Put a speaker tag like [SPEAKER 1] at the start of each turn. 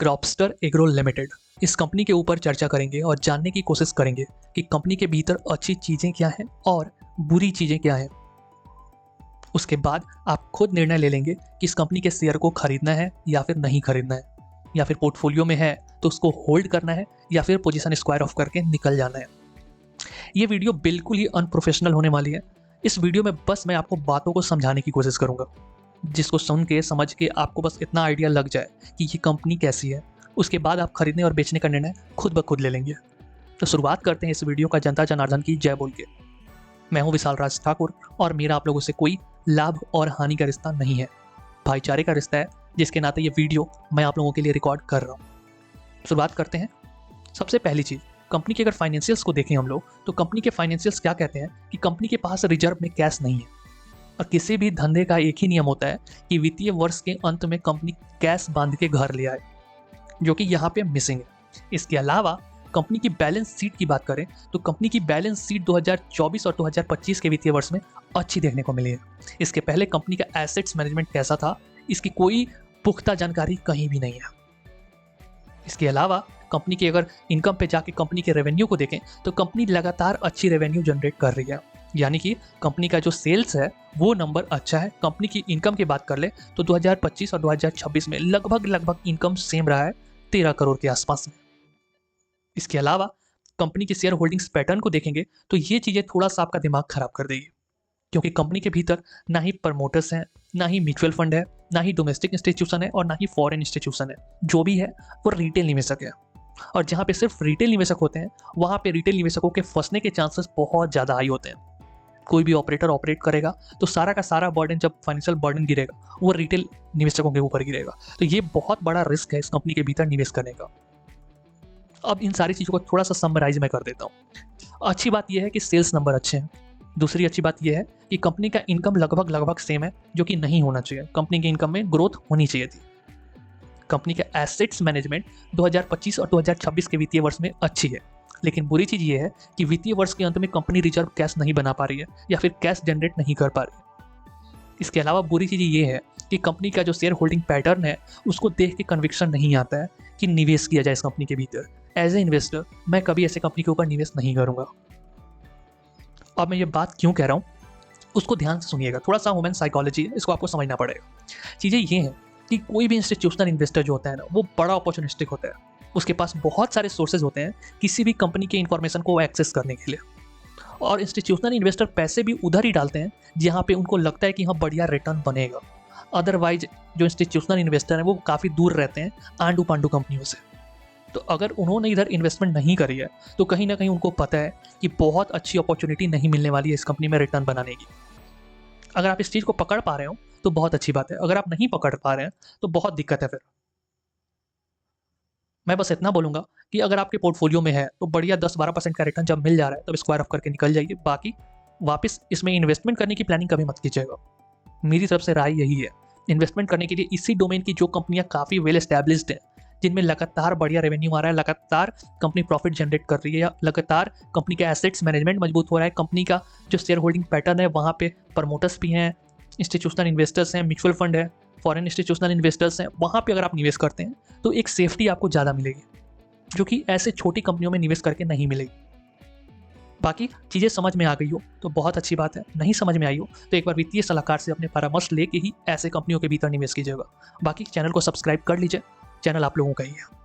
[SPEAKER 1] क्रॉपस्टर agro limited, इस company के ऊपर चर्चा करेंगे और जानने की कोशिश करेंगे कि कंपनी के भीतर अच्छी चीज़ें क्या हैं और बुरी चीज़ें क्या हैं। उसके बाद आप खुद निर्णय ले लेंगे कि इस कंपनी के शेयर को खरीदना है या फिर नहीं खरीदना है, या फिर पोर्टफोलियो में है तो उसको होल्ड करना है या फिर पोजीशन स्क्वायर ऑफ करके निकल जाना है। ये वीडियो बिल्कुल ही अनप्रोफेशनल होने वाली है। इस वीडियो में बस मैं आपको बातों को समझाने की कोशिश करूंगा, जिसको सुन के समझ के आपको बस इतना आइडिया लग जाए कि ये कंपनी कैसी है। उसके बाद आप खरीदने और बेचने का निर्णय खुद ब खुद ले लेंगे। तो शुरुआत करते हैं इस वीडियो का जनता जनार्दन की जय बोल के। मैं हूं विशाल राज ठाकुर और मेरा आप लोगों से कोई लाभ और हानि का रिश्ता नहीं है, भाईचारे का रिश्ता है, जिसके नाते ये वीडियो मैं आप लोगों के लिए रिकॉर्ड कर रहा हूँ। शुरुआत करते हैं। सबसे पहली चीज़, कंपनी के अगर फाइनेंशियल्स को देखें हम लोग, तो कंपनी के फाइनेंशियल्स क्या कहते हैं कि कंपनी के पास रिजर्व में कैश नहीं है। और किसी भी धंधे का एक ही नियम होता है कि वित्तीय वर्ष के अंत में कंपनी कैश बांध के घर ले आए, जो कि यहाँ पे मिसिंग है। इसके अलावा कंपनी की बैलेंस शीट की बात करें तो कंपनी की बैलेंस शीट 2024 और 2025 के वित्तीय वर्ष में अच्छी देखने को मिली है। इसके पहले कंपनी का एसेट्स मैनेजमेंट कैसा था, इसकी कोई पुख्ता जानकारी कहीं भी नहीं है। इसके अलावा कंपनी की अगर इनकम पे जाके कंपनी के रेवेन्यू को देखें तो कंपनी लगातार अच्छी रेवेन्यू जनरेट कर रही है, यानी कि कंपनी का जो सेल्स है वो नंबर अच्छा है। कंपनी की इनकम की बात कर ले तो 2025 और 2026 में लगभग इनकम सेम रहा है, 13 करोड़ के आसपास में। इसके अलावा कंपनी की शेयर होल्डिंग्स पैटर्न को देखेंगे तो ये चीज़ें थोड़ा सा आपका दिमाग खराब कर देगी, क्योंकि कंपनी के भीतर ना ही प्रमोटर्स हैं, ना ही म्यूचुअल फंड है, ना ही डोमेस्टिक इंस्टीट्यूशन है और ना ही फॉरेन इंस्टीट्यूशन है। जो भी है वो रिटेल निवेशक है, और जहाँ पे सिर्फ रिटेल निवेशक होते हैं वहाँ पे रिटेल निवेशकों के फंसने के चांसेस बहुत ज़्यादा हाई होते हैं। कोई भी ऑपरेटर ऑपरेट करेगा तो सारा का सारा बर्डन, जब फाइनेंशियल बर्डन गिरेगा वो रिटेल निवेशकों के ऊपर गिरेगा। तो ये बहुत बड़ा रिस्क है इस कंपनी के भीतर निवेश करने का। अब इन सारी चीज़ों को थोड़ा सा समराइज मैं कर देता हूँ। अच्छी बात यह है कि सेल्स नंबर अच्छे हैं। दूसरी अच्छी बात यह है कि कंपनी का इनकम लगभग सेम है, जो कि नहीं होना चाहिए। कंपनी की इनकम में ग्रोथ होनी चाहिए थी। कंपनी का एसेट्स मैनेजमेंट 2025 और 2026 के वित्तीय वर्ष में अच्छी है, लेकिन बुरी चीज़ ये है कि वित्तीय वर्ष के अंत में कंपनी रिजर्व कैश नहीं बना पा रही है या फिर कैश जनरेट नहीं कर पा रही है। इसके अलावा बुरी चीज़ ये है कि कंपनी का जो शेयर होल्डिंग पैटर्न है उसको देख के कन्विक्शन नहीं आता है कि निवेश किया जाए इस कंपनी के भीतर। एज ए इन्वेस्टर मैं कभी ऐसे कंपनी के ऊपर निवेश नहीं करूँगा। अब मैं ये बात क्यों कह रहा हूँ उसको ध्यान से सुनिएगा। थोड़ा सा ह्यूमन साइकोलॉजी है, इसको आपको समझना पड़ेगा। चीज़ें ये हैं कि कोई भी इंस्टीट्यूशनल इन्वेस्टर जो होता है ना, वो बड़ा अपॉर्चुनिस्टिक होता है। उसके पास बहुत सारे सोर्सेज होते हैं किसी भी कंपनी के इन्फॉर्मेशन को एक्सेस करने के लिए, और इंस्टीट्यूशनल इन्वेस्टर पैसे भी उधर ही डालते हैं जहाँ पे उनको लगता है कि हाँ बढ़िया रिटर्न बनेगा। अदरवाइज जो इंस्टीट्यूशनल इन्वेस्टर हैं वो काफ़ी दूर रहते हैं आंडू पांडू कंपनियों से। तो अगर उन्होंने इधर इन्वेस्टमेंट नहीं करी है तो कहीं ना कहीं उनको पता है कि बहुत अच्छी अपॉर्चुनिटी नहीं मिलने वाली है इस कंपनी में रिटर्न बनाने की। अगर आप इस चीज़ को पकड़ पा रहे हो तो बहुत अच्छी बात है, अगर आप नहीं पकड़ पा रहे हैं तो बहुत दिक्कत है। फिर मैं बस इतना बोलूँगा कि अगर आपके पोर्टफोलियो में है तो बढ़िया 10-12% का रिटर्न जब मिल जा रहा है तब स्क्वायर ऑफ करके निकल जाइए। बाकी वापस इसमें इन्वेस्टमेंट करने की प्लानिंग कभी मत कीजिएगा। मेरी तरफ से राय यही है, इन्वेस्टमेंट करने के लिए इसी डोमेन की जो कंपनियां काफ़ी वेल एस्टैब्लिश्ड हैं, जिनमें लगातार बढ़िया रेवेन्यू आ रहा है, लगातार कंपनी प्रॉफिट जनरेट कर रही है, या लगातार कंपनी का एसेट्स मैनेजमेंट मजबूत हो रहा है, कंपनी का जो शेयर होल्डिंग पैटर्न है वहाँ पे प्रमोटर्स भी हैं, इंस्टीट्यूशनल इन्वेस्टर्स हैं, म्यूचुअल फंड है, फॉरेन इंस्टीट्यूशनल इन्वेस्टर्स हैं, वहाँ पे अगर आप निवेश करते हैं तो एक सेफ्टी आपको ज़्यादा मिलेगी, जो कि ऐसे छोटी कंपनियों में निवेश करके नहीं मिलेगी। बाकी चीज़ें समझ में आ गई हो तो बहुत अच्छी बात है, नहीं समझ में आई हो तो एक बार वित्तीय सलाहकार से अपने परामर्श लेके ही ऐसे कंपनियों के भीतर निवेश कीजिएगा। बाकी चैनल को सब्सक्राइब कर लीजिए, चैनल आप लोगों का ही है।